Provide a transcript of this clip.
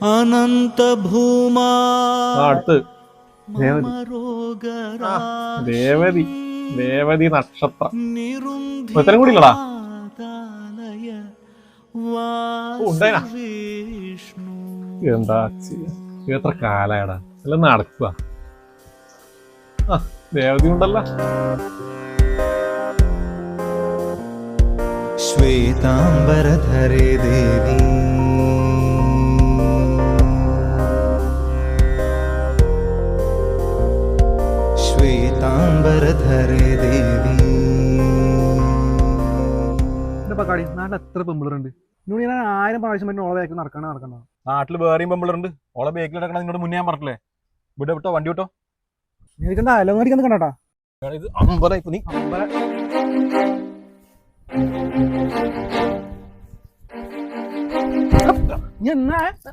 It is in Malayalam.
അനന്ത ഭൂമാ അടുത്ത് ദേവതി ദേവതി നക്ഷത്രം ഇത്രയും കൂടി ഇല്ലടാ എന്താ എത്ര കാലായടാ എല്ലാം നടക്കുക ദേവതി ഉണ്ടല്ലോ. ശ്വേതാംബരധരേ ദേവി ശ്വേതാംബരധരേ ദേവി. പക്കാടി നാട്ടിൽ എത്ര പെമ്പിളറുണ്ട്? ഇന്നോട് ഞാൻ 1000 പ്രാവശ്യം പറ്റുന്ന ഓളെ ബാക്കിൽ നടക്കണ്ട. നാട്ടിൽ വേറെയും പെമ്പിളുണ്ട്. ഓളെ ബേക്കിൽ നടക്കണം. നിന്നോട് മുന്നേ ഞാൻ പറഞ്ഞില്ലേ, വിട്ടോ വണ്ടി വിട്ടോ. എനിക്കെന്താ അലമാരിക്കൊന്നും കണ്ടാ ഇത് അമ്പലം നീ എന്നാ